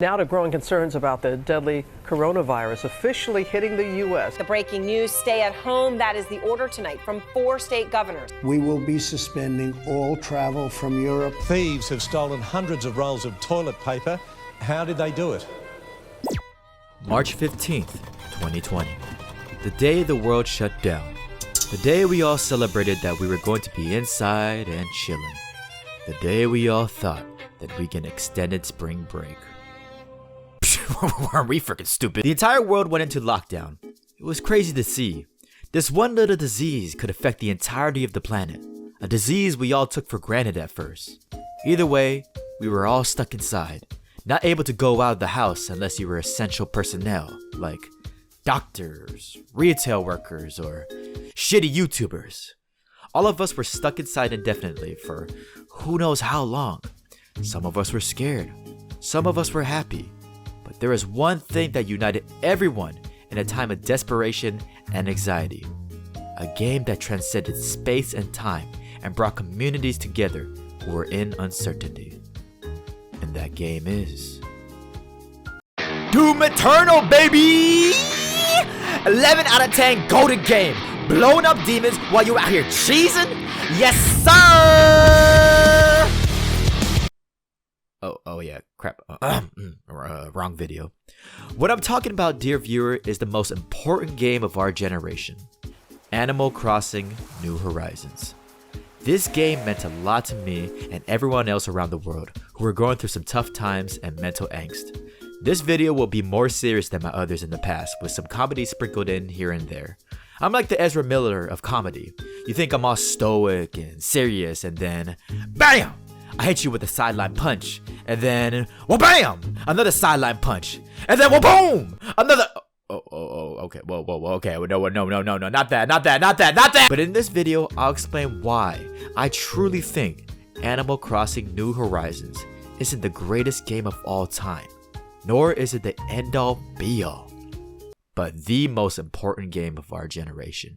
Now to growing concerns about the deadly coronavirus officially hitting the U.S. The breaking news, stay at home. That is the order tonight from 4 state governors. We will be suspending all travel from Europe. Thieves have stolen hundreds of rolls of toilet paper. How did they do it? March 15th, 2020. The day the world shut down. The day we all celebrated that we were going to be inside and chilling. The day we all thought that we can extended spring break. Weren't we freaking stupid? The entire world went into lockdown. It was crazy to see. This one little disease could affect the entirety of the planet. A disease we all took for granted at first. Either way, we were all stuck inside, not able to go out of the house unless you were essential personnel, like doctors, retail workers, or shitty YouTubers. All of us were stuck inside indefinitely for who knows how long. Some of us were scared. Some of us were happy. But there is one thing that united everyone in a time of desperation and anxiety. A game that transcended space and time and brought communities together who were in uncertainty. And that game is Doom Eternal, baby! 11 out of 10 golden game. Blowing up demons while you out here cheesing? Yes, sir! Oh yeah, crap. Wrong video. What I'm talking about, dear viewer, is the most important game of our generation. Animal Crossing New Horizons. This game meant a lot to me and everyone else around the world who were going through some tough times and mental angst. This video will be more serious than my others in the past, with some comedy sprinkled in here and there. I'm like the Ezra Miller of comedy. You think I'm all stoic and serious, and then BAM! I hit you with a sideline punch, and then wha-bam! Another sideline punch, and then wha-boom! Another. Okay, whoa, okay, no, not that. But in this video, I'll explain why I truly think Animal Crossing New Horizons isn't the greatest game of all time, nor is it the end-all be-all, but the most important game of our generation.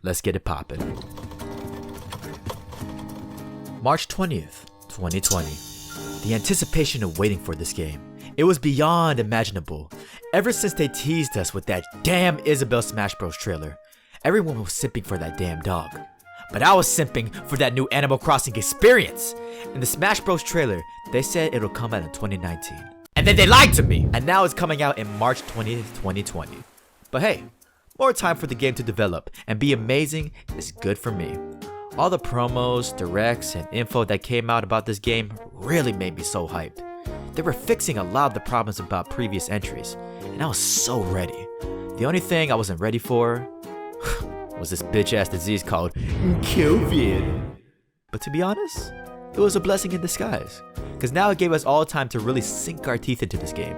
Let's get it poppin'. March 20th, 2020. The anticipation of waiting for this game. It was beyond imaginable. Ever since they teased us with that damn Isabelle Smash Bros trailer, everyone was simping for that damn dog. But I was simping for that new Animal Crossing experience. In the Smash Bros trailer, they said it'll come out in 2019. And then they lied to me! And now it's coming out in March 20th, 2020. But hey, more time for the game to develop and be amazing is good for me. All the promos, directs, and info that came out about this game really made me so hyped. They were fixing a lot of the problems about previous entries, and I was so ready. The only thing I wasn't ready for was this bitch-ass disease called COVID. But to be honest, it was a blessing in disguise, because now it gave us all time to really sink our teeth into this game.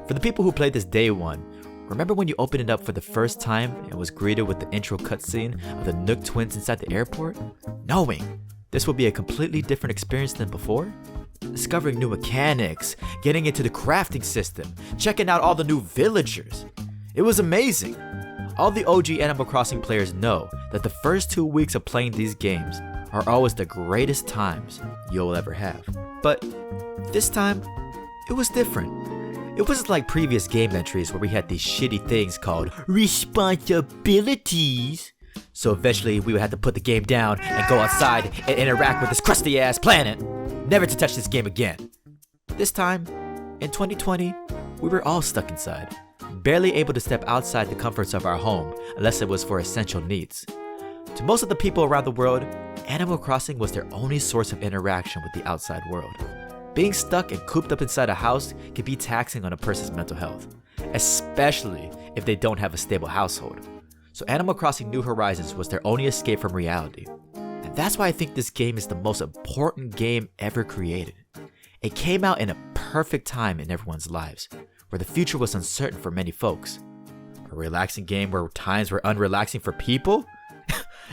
For the people who played this day one, remember when you opened it up for the first time and was greeted with the intro cutscene of the Nook twins inside the airport? Knowing this would be a completely different experience than before? Discovering new mechanics, getting into the crafting system, checking out all the new villagers. It was amazing. All the OG Animal Crossing players know that the first 2 weeks of playing these games are always the greatest times you'll ever have. But this time, it was different. It wasn't like previous game entries where we had these shitty things called responsibilities. So eventually we would have to put the game down and go outside and interact with this crusty ass planet, never to touch this game again. This time, in 2020, we were all stuck inside, barely able to step outside the comforts of our home unless it was for essential needs. To most of the people around the world, Animal Crossing was their only source of interaction with the outside world. Being stuck and cooped up inside a house can be taxing on a person's mental health, especially if they don't have a stable household. So Animal Crossing New Horizons was their only escape from reality. And that's why I think this game is the most important game ever created. It came out in a perfect time in everyone's lives, where the future was uncertain for many folks. A relaxing game where times were unrelaxing for people?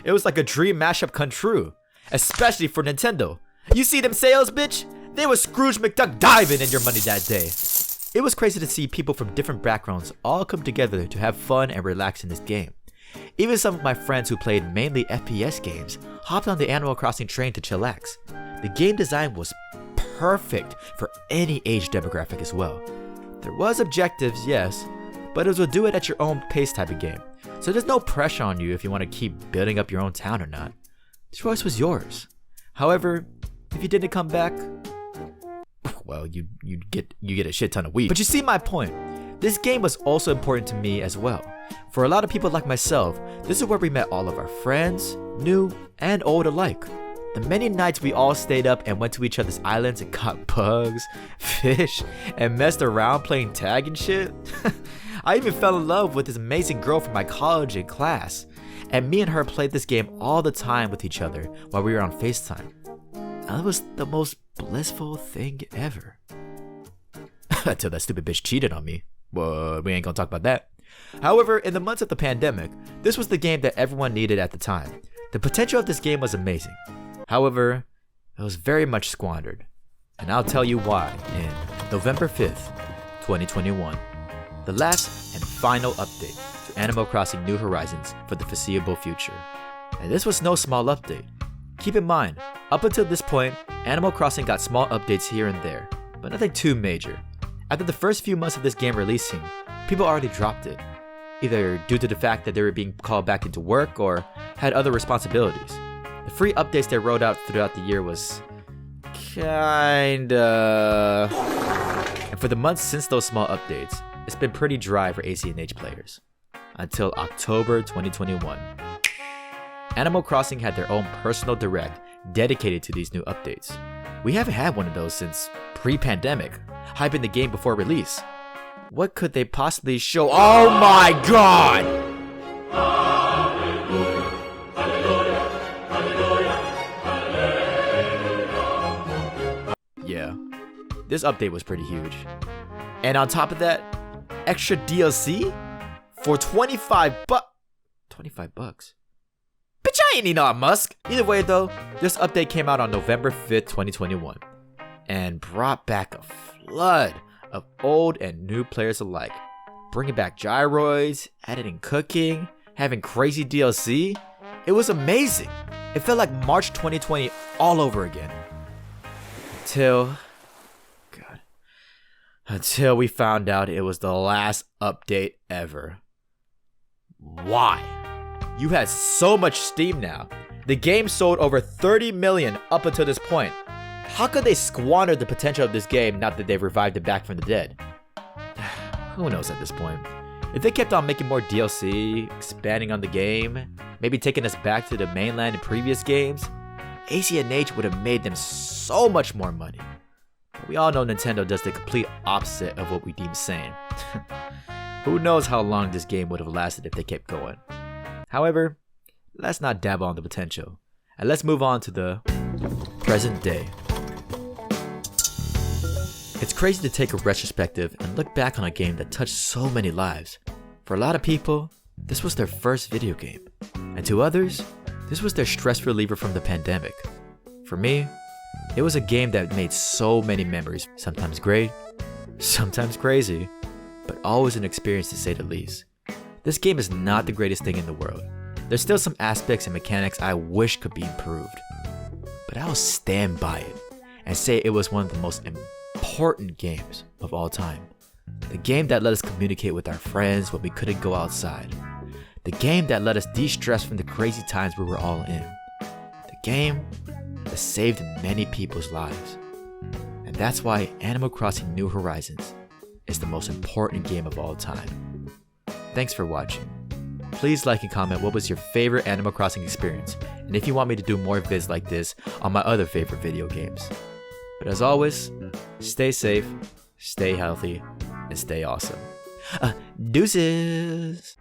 It was like a dream mashup come true, especially for Nintendo. You see them sales, bitch? They was Scrooge McDuck diving in your money that day. It was crazy to see people from different backgrounds all come together to have fun and relax in this game. Even some of my friends who played mainly FPS games hopped on the Animal Crossing train to chillax. The game design was perfect for any age demographic as well. There was objectives, yes, but it was a do it at your own pace type of game. So there's no pressure on you if you want to keep building up your own town or not. The choice was yours. However, if you didn't come back, well, you get a shit ton of weed. But you see my point. This game was also important to me as well. For a lot of people like myself, this is where we met all of our friends, new and old alike. The many nights we all stayed up and went to each other's islands and caught bugs, fish, and messed around playing tag and shit. I even fell in love with this amazing girl from my college and class. And me and her played this game all the time with each other while we were on FaceTime. And it was the most blissful thing ever. Until that stupid bitch cheated on me. Well, we ain't gonna talk about that. However, in the months of the pandemic, this was the game that everyone needed at the time. The potential of this game was amazing. However, it was very much squandered. And I'll tell you why in November 5th, 2021. The last and final update to Animal Crossing New Horizons for the foreseeable future. And this was no small update. Keep in mind, up until this point, Animal Crossing got small updates here and there, but nothing too major. After the first few months of this game releasing, people already dropped it, either due to the fact that they were being called back into work or had other responsibilities. The free updates they rolled out throughout the year was kinda... And for the months since those small updates, it's been pretty dry for acnh players. Until October 2021. Animal Crossing had their own personal direct dedicated to these new updates. We haven't had one of those since pre-pandemic, hyping the game before release. What could they possibly show? Oh my god! Yeah, this update was pretty huge. And on top of that, extra DLC for 25 bucks. Bitch, I ain't Elon Musk. Either way though, this update came out on November 5th, 2021 and brought back a flood of old and new players alike. Bringing back gyroids, adding in cooking, having crazy DLC. It was amazing. It felt like March 2020 all over again. Until we found out it was the last update ever. Why? You had so much steam now. The game sold over 30 million up until this point. How could they squander the potential of this game now that they've revived it back from the dead? Who knows at this point? If they kept on making more DLC, expanding on the game, maybe taking us back to the mainland in previous games, acnh would have made them so much more money. But we all know Nintendo does the complete opposite of what we deem sane. Who knows how long this game would have lasted if they kept going. However, let's not dabble on the potential, and let's move on to the present day. It's crazy to take a retrospective and look back on a game that touched so many lives. For a lot of people, this was their first video game, and to others, this was their stress reliever from the pandemic. For me, it was a game that made so many memories, sometimes great, sometimes crazy, but always an experience to say the least. This game is not the greatest thing in the world. There's still some aspects and mechanics I wish could be improved, but I'll stand by it and say it was one of the most important games of all time. The game that let us communicate with our friends when we couldn't go outside. The game that let us de-stress from the crazy times we were all in. The game that saved many people's lives. And that's why Animal Crossing New Horizons is the most important game of all time. Thanks for watching. Please like and comment what was your favorite Animal Crossing experience, and if you want me to do more vids like this on my other favorite video games. But as always, stay safe, stay healthy, and stay awesome. Deuces!